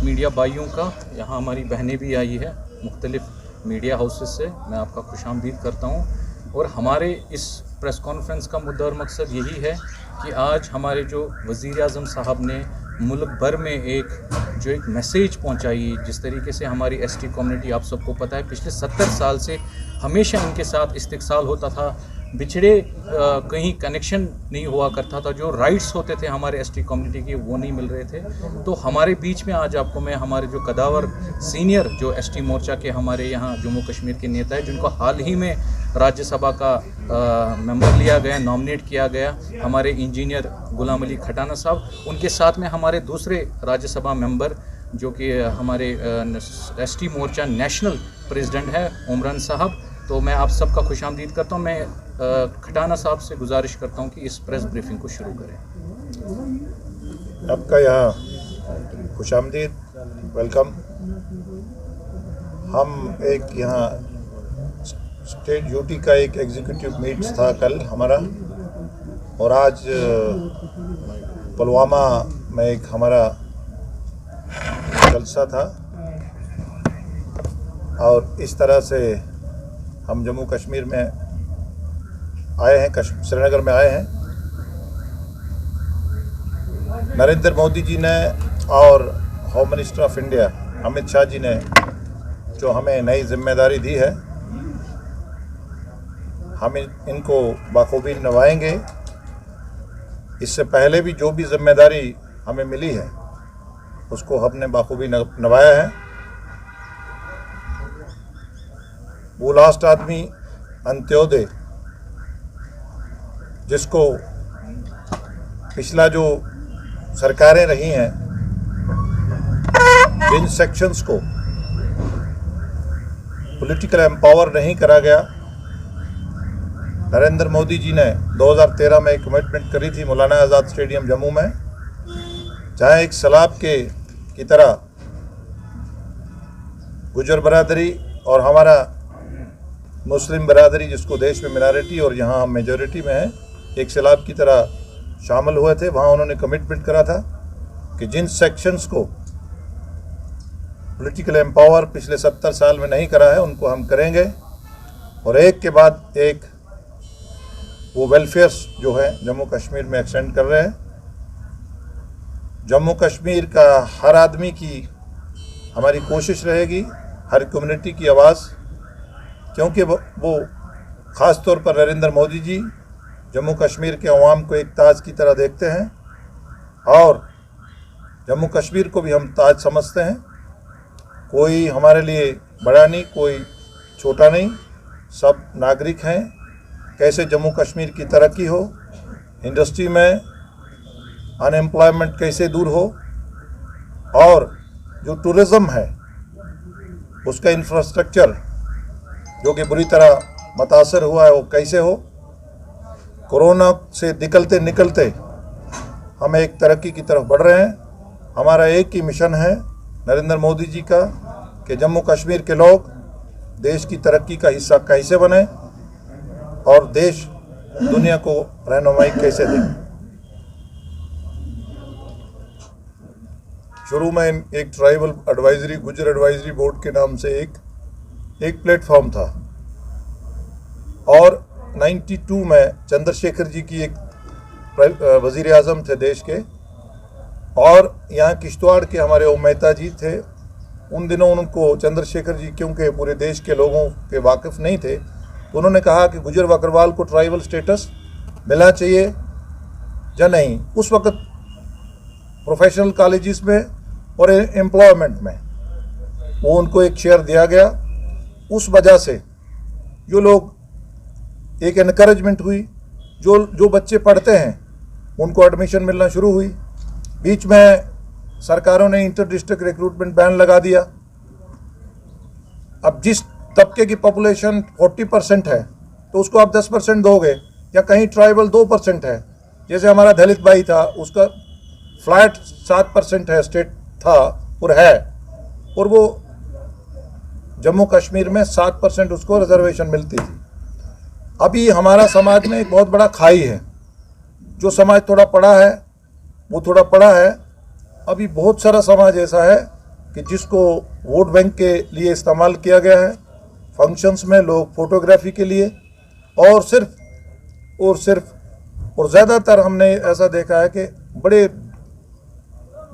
Media भाइयों का, यहाँ हमारी बहनें भी आई है मुख्तलिफ मीडिया हाउसेस से, मैं आपका खुशामदीद करता हूँ। और हमारे इस प्रेस कॉन्फ्रेंस का मुद्दा और मकसद यही है कि आज हमारे जो वज़ीर आज़म साहब ने मुल्क भर में एक मैसेज पहुंचाई, जिस तरीके से हमारी एसटी कम्युनिटी, आप सबको पता है, पिछले 70 साल से हमेशा इनके साथ इस्तिक़साल होता था, बिछड़े कहीं कनेक्शन नहीं हुआ करता था, जो राइट्स होते थे हमारे एसटी कम्युनिटी के वो नहीं मिल रहे थे। तो हमारे बीच में आज आपको मैं हमारे जो कदावर सीनियर जो एसटी मोर्चा के हमारे यहाँ जम्मू कश्मीर के नेता है, जिनको हाल ही में राज्यसभा का मेंबर लिया गया, नॉमिनेट किया गया, हमारे इंजीनियर गुलाम अली खटाना साहब, उनके साथ में हमारे दूसरे राज्यसभा मेंबर जो कि हमारे एसटी मोर्चा नेशनल प्रेसिडेंट है उमरान साहब। तो मैं आप सबका खुशामदीद करता हूँ। मैं खटाना साहब से गुजारिश करता हूँ कि इस प्रेस ब्रीफिंग को शुरू करें। आपका यहाँ खुशामदीद, वेलकम। हम एक यहाँ स्टेट यूटी का एक एग्जीक्यूटिव मीट था कल हमारा, और आज पुलवामा में एक हमारा जलसा था, और इस तरह से हम जम्मू कश्मीर में आए हैं, श्रीनगर में आए हैं। नरेंद्र मोदी जी ने और home minister of India Amit Shah ji ने जो हमें नई जिम्मेदारी दी है, हम इनको बखूबी निभाएंगे। इससे पहले भी जो भी जिम्मेदारी हमें मिली है उसको हमने बखूबी निभाया है। वो लास्ट आदमी अंत्योदय, जिसको पिछला जो सरकारें रही हैं, जिन सेक्शंस को पॉलिटिकल एम्पावर नहीं करा गया, नरेंद्र मोदी जी ने 2013 में एक कमिटमेंट करी थी मौलाना आज़ाद स्टेडियम जम्मू में, जहाँ एक सैलाब की तरह गुजर बरादरी और हमारा मुस्लिम बरादरी, जिसको देश में मिनॉरिटी और यहाँ हम मेजॉरिटी में हैं, एक सैलाब की तरह शामिल हुए थे। वहाँ उन्होंने कमिटमेंट करा था कि जिन सेक्शंस को पॉलिटिकल एम्पावर पिछले 70 साल में नहीं करा है उनको हम करेंगे, और एक के बाद एक वो वेलफेयर्स जो है जम्मू कश्मीर में एक्सटेंड कर रहे हैं। जम्मू कश्मीर का हर आदमी की हमारी कोशिश रहेगी, हर कम्युनिटी की आवाज़, क्योंकि वो ख़ास तौर पर नरेंद्र मोदी जी जम्मू कश्मीर के अवाम को एक ताज की तरह देखते हैं, और जम्मू कश्मीर को भी हम ताज समझते हैं। कोई हमारे लिए बड़ा नहीं, कोई छोटा नहीं, सब नागरिक हैं। कैसे जम्मू कश्मीर की तरक्की हो, इंडस्ट्री में अनएम्प्लॉयमेंट कैसे दूर हो, और जो टूरिज़्म है उसका इंफ्रास्ट्रक्चर जो कि बुरी तरह मुतासर हुआ है वो कैसे हो। कोरोना से निकलते निकलते हम एक तरक्की की तरफ बढ़ रहे हैं। हमारा एक ही मिशन है नरेंद्र मोदी जी का कि जम्मू कश्मीर के लोग देश की तरक्की का हिस्सा कैसे बने और देश दुनिया को रहनुमाई कैसे दें। शुरू में एक ट्राइबल एडवाइजरी, गुजर एडवाइजरी बोर्ड के नाम से एक प्लेटफॉर्म था, और 92 में चंद्रशेखर जी की एक वज़ीर आज़म थे देश के, और यहाँ किश्तवाड़ के हमारे ओम मेहता जी थे। उन दिनों उनको चंद्रशेखर जी क्योंकि पूरे देश के लोगों के वाकिफ़ नहीं थे, तो उन्होंने कहा कि गुजर बकरवाल को ट्राइबल स्टेटस मिलना चाहिए या नहीं। उस वक्त प्रोफेशनल कॉलेजेस में और एम्प्लॉयमेंट में वो उनको एक शेयर दिया गया। उस वजह से जो लोग एक इनकरेजमेंट हुई, जो बच्चे पढ़ते हैं उनको एडमिशन मिलना शुरू हुई। बीच में सरकारों ने इंटर डिस्ट्रिक्ट रिक्रूटमेंट बैन लगा दिया। अब जिस तबके की पॉपुलेशन 40% है तो उसको आप 10% दोगे, या कहीं ट्राइबल 2% है, जैसे हमारा दलित भाई था उसका फ्लैट 7% है, स्टेट था और है, और वो जम्मू कश्मीर में 7% उसको रिजर्वेशन मिलती थी। अभी हमारा समाज में एक बहुत बड़ा खाई है। जो समाज थोड़ा पढ़ा है वो थोड़ा पढ़ा है, अभी बहुत सारा समाज ऐसा है कि जिसको वोट बैंक के लिए इस्तेमाल किया गया है, फंक्शंस में लोग फोटोग्राफी के लिए और सिर्फ और ज़्यादातर हमने ऐसा देखा है कि बड़े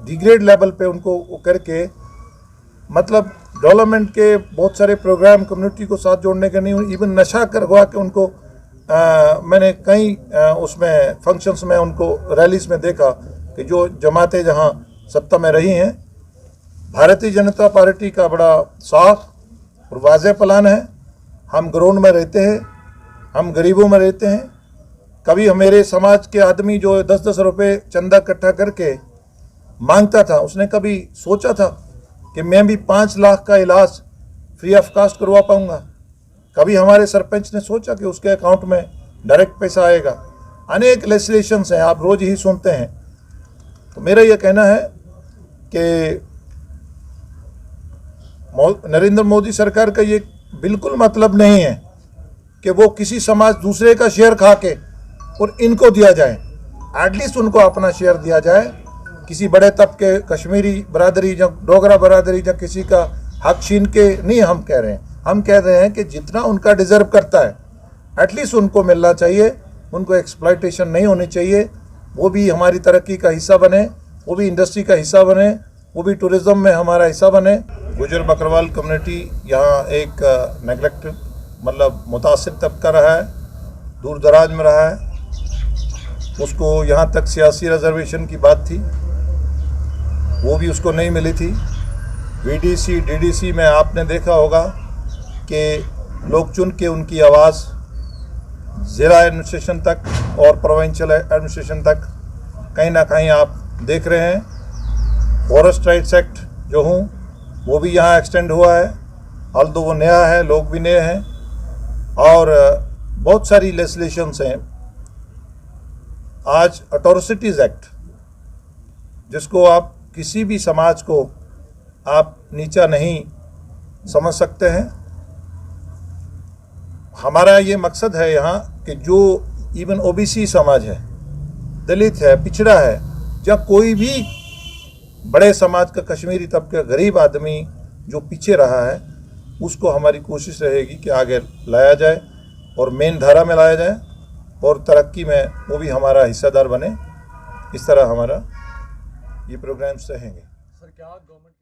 डिग्रेड लेवल पे उनको करके, मतलब डेवलपमेंट के बहुत सारे प्रोग्राम कम्युनिटी को साथ जोड़ने के नहीं, इवन नशा करवा के उनको मैंने कई उसमें फंक्शंस में उनको रैलीज में देखा कि जो जमातें जहां सत्ता में रही हैं, भारतीय जनता पार्टी का बड़ा साफ और वाज़ेह प्लान है। हम ग्राउंड में रहते हैं, हम गरीबों में रहते हैं। कभी मेरे समाज के आदमी जो 10-10 रुपये चंदा इकट्ठा करके मांगता था, उसने कभी सोचा था कि मैं भी 5 लाख का इलाज फ्री ऑफ कास्ट करवा पाऊंगा? कभी हमारे सरपंच ने सोचा कि उसके अकाउंट में डायरेक्ट पैसा आएगा? अनेक लेजिस्लेशंस हैं, आप रोज ही सुनते हैं। तो मेरा यह कहना है कि नरेंद्र मोदी सरकार का ये बिल्कुल मतलब नहीं है कि वो किसी समाज दूसरे का शेयर खा के और इनको दिया जाए। एटलीस्ट उनको अपना शेयर दिया जाए। किसी बड़े तबके, कश्मीरी बरादरी या डोगरा बरादरी या किसी का हक छीन के नहीं हम कह रहे हैं। हम कह रहे हैं कि जितना उनका डिज़र्व करता है एटलीस्ट उनको मिलना चाहिए। उनको एक्सप्लॉयटेशन नहीं होनी चाहिए। वो भी हमारी तरक्की का हिस्सा बने, वो भी इंडस्ट्री का हिस्सा बने, वो भी टूरिज़्म में हमारा हिस्सा बने। गुजर बकरवाल कम्युनिटी यहाँ एक नेगलेक्टेड, मतलब मुतासिर तबका रहा है, दूर दराज में रहा है। उसको यहाँ तक सियासी रिजर्वेशन की बात थी, वो भी उसको नहीं मिली थी। वीडीसी डीडीसी में आपने देखा होगा कि लोग चुन के उनकी आवाज़ ज़िला एडमिनिस्ट्रेशन तक और प्रोविंशियल एडमिनिस्ट्रेशन तक कहीं ना कहीं आप देख रहे हैं। फॉरेस्ट राइट्स एक्ट जो हूँ वो भी यहाँ एक्सटेंड हुआ है, ऑल्दो वो नया है, लोग भी नए हैं, और बहुत सारी लेजिस्लेशंस हैं। आज अट्रॉसिटीज़ एक्ट, जिसको आप किसी भी समाज को आप नीचा नहीं समझ सकते हैं। हमारा ये मकसद है यहाँ कि जो इवन ओबीसी समाज है, दलित है, पिछड़ा है, या कोई भी बड़े समाज का कश्मीरी तबका, गरीब आदमी जो पीछे रहा है, उसको हमारी कोशिश रहेगी कि आगे लाया जाए और मेन धारा में लाया जाए और तरक्की में वो भी हमारा हिस्सेदार बने। इस तरह हमारा ये प्रोग्राम्स रहेंगे। सर, क्या गवर्नमेंट